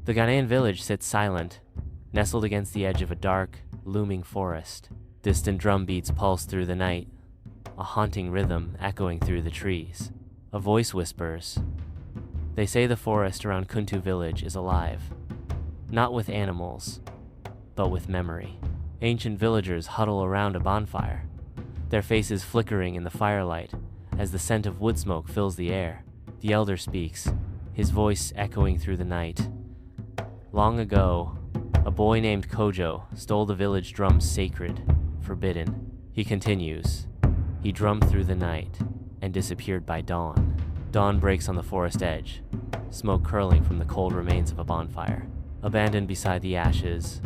The Ghanaian village sits silent, nestled against the edge of a dark, looming forest. Distant drum beats pulse through the night, a haunting rhythm echoing through the trees. A voice whispers. They say the forest around Kuntu village is alive, not with animals, but with memory. Ancient villagers huddle around a bonfire, their faces flickering in the firelight as the scent of wood smoke fills the air. The elder speaks, his voice echoing through the night. Long ago, a boy named Kojo stole the village drums sacred, forbidden. He continues. He drummed through the night and disappeared by dawn. Dawn breaks on the forest edge, smoke curling from the cold remains of a bonfire. Abandoned beside the ashes,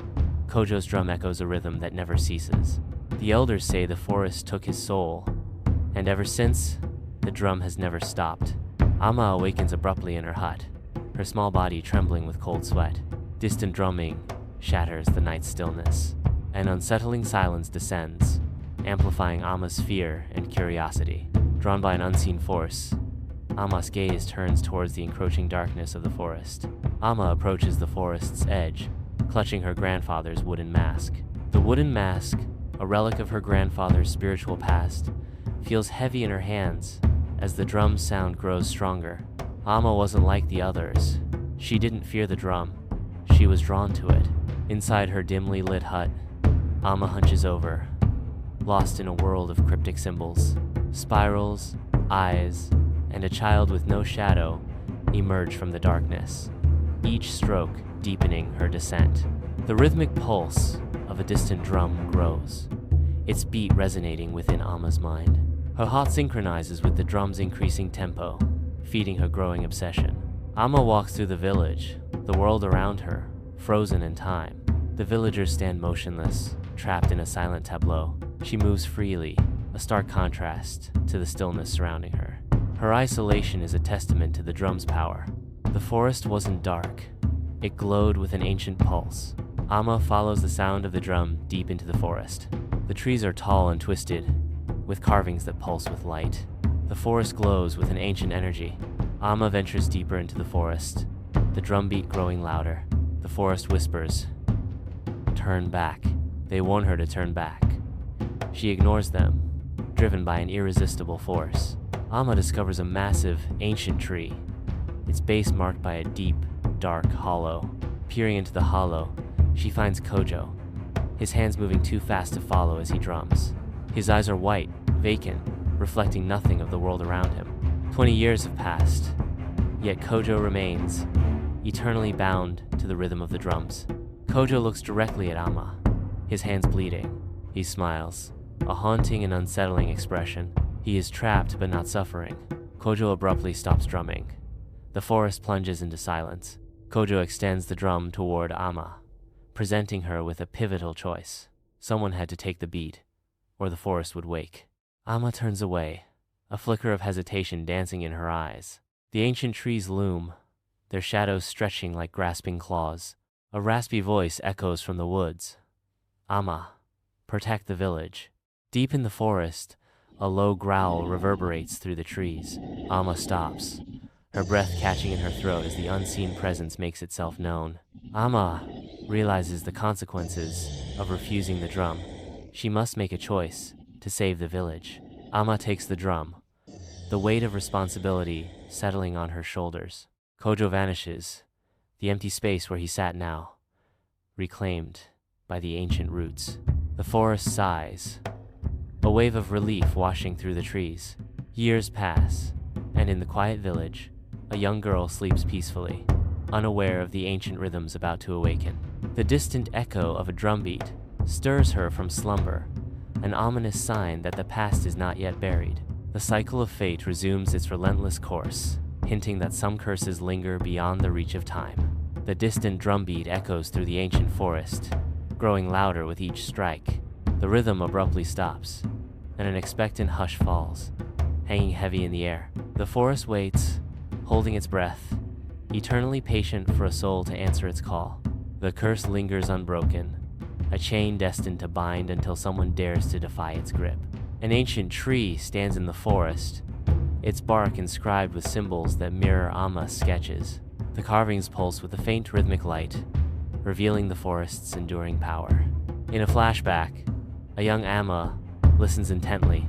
Kojo's drum echoes a rhythm that never ceases. The elders say the forest took his soul, and ever since, the drum has never stopped. Amma awakens abruptly in her hut, her small body trembling with cold sweat. Distant drumming shatters the night's stillness. An unsettling silence descends, amplifying Amma's fear and curiosity. Drawn by an unseen force, Amma's gaze turns towards the encroaching darkness of the forest. Amma approaches the forest's edge, clutching her grandfather's wooden mask. The wooden mask, a relic of her grandfather's spiritual past, feels heavy in her hands as the drum's sound grows stronger. Amma wasn't like the others. She didn't fear the drum. She was drawn to it. Inside her dimly lit hut, Amma hunches over, lost in a world of cryptic symbols. Spirals, eyes, and a child with no shadow emerge from the darkness, each stroke deepening her descent. The rhythmic pulse of a distant drum grows, its beat resonating within Amma's mind. Her heart synchronizes with the drum's increasing tempo, feeding her growing obsession. Amma walks through the village, the world around her, frozen in time. The villagers stand motionless, trapped in a silent tableau. She moves freely, a stark contrast to the stillness surrounding her. Her isolation is a testament to the drum's power. The forest wasn't dark. It glowed with an ancient pulse. Amma follows the sound of the drum deep into the forest. The trees are tall and twisted, with carvings that pulse with light. The forest glows with an ancient energy. Amma ventures deeper into the forest, the drumbeat growing louder. The forest whispers, "Turn back." They warn her to turn back. She ignores them, driven by an irresistible force. Amma discovers a massive, ancient tree, its base marked by a deep, dark hollow. Peering into the hollow, she finds Kojo, his hands moving too fast to follow as he drums. His eyes are white, vacant, reflecting nothing of the world around him. 20 years have passed, yet Kojo remains, eternally bound to the rhythm of the drums. Kojo looks directly at Amma, his hands bleeding. He smiles, a haunting and unsettling expression. He is trapped but not suffering. Kojo abruptly stops drumming. The forest plunges into silence. Kojo extends the drum toward Amma, presenting her with a pivotal choice. Someone had to take the beat, or the forest would wake. Amma turns away, a flicker of hesitation dancing in her eyes. The ancient trees loom, their shadows stretching like grasping claws. A raspy voice echoes from the woods. "Amma, protect the village." Deep in the forest, a low growl reverberates through the trees. Amma stops, her breath catching in her throat as the unseen presence makes itself known. Amma realizes the consequences of refusing the drum. She must make a choice to save the village. Amma takes the drum, the weight of responsibility settling on her shoulders. Kojo vanishes, the empty space where he sat now, reclaimed by the ancient roots. The forest sighs, a wave of relief washing through the trees. Years pass, and in the quiet village, a young girl sleeps peacefully, unaware of the ancient rhythms about to awaken. The distant echo of a drumbeat stirs her from slumber, an ominous sign that the past is not yet buried. The cycle of fate resumes its relentless course, hinting that some curses linger beyond the reach of time. The distant drumbeat echoes through the ancient forest, growing louder with each strike. The rhythm abruptly stops, and an expectant hush falls, hanging heavy in the air. The forest waits, holding its breath, eternally patient for a soul to answer its call. The curse lingers unbroken, a chain destined to bind until someone dares to defy its grip. An ancient tree stands in the forest, its bark inscribed with symbols that mirror Amma's sketches. The carvings pulse with a faint rhythmic light, revealing the forest's enduring power. In a flashback, a young Amma listens intently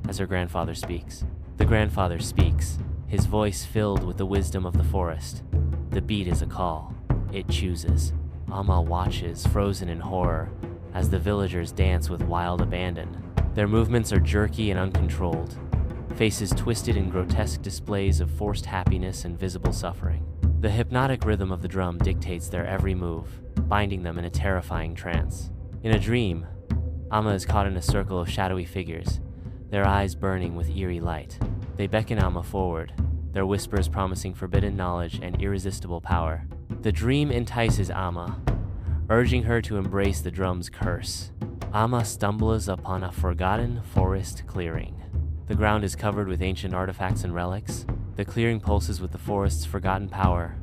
as her grandfather speaks. The grandfather speaks, his voice filled with the wisdom of the forest. The beat is a call. It chooses. Amma watches, frozen in horror, as the villagers dance with wild abandon. Their movements are jerky and uncontrolled, faces twisted in grotesque displays of forced happiness and visible suffering. The hypnotic rhythm of the drum dictates their every move, binding them in a terrifying trance. In a dream, Amma is caught in a circle of shadowy figures, their eyes burning with eerie light. They beckon Amma forward, their whispers promising forbidden knowledge and irresistible power. The dream entices Amma, urging her to embrace the drum's curse. Amma stumbles upon a forgotten forest clearing. The ground is covered with ancient artifacts and relics. The clearing pulses with the forest's forgotten power,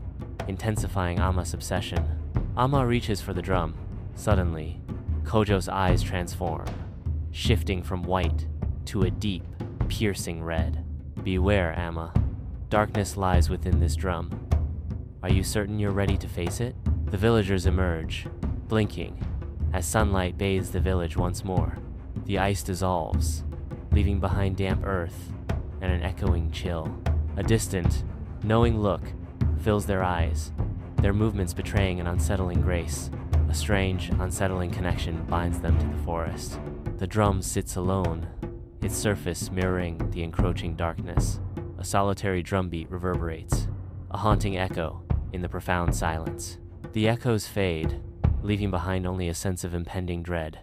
intensifying Amma's obsession. Amma reaches for the drum. Suddenly, Kojo's eyes transform, shifting from white to a deep, piercing red. Beware, Amma. Darkness lies within this drum. Are you certain you're ready to face it? The villagers emerge, blinking, as sunlight bathes the village once more. The ice dissolves, leaving behind damp earth and an echoing chill. A distant, knowing look fills their eyes, their movements betraying an unsettling grace. A strange, unsettling connection binds them to the forest. The drum sits alone, its surface mirroring the encroaching darkness. A solitary drumbeat reverberates, a haunting echo in the profound silence. The echoes fade, leaving behind only a sense of impending dread.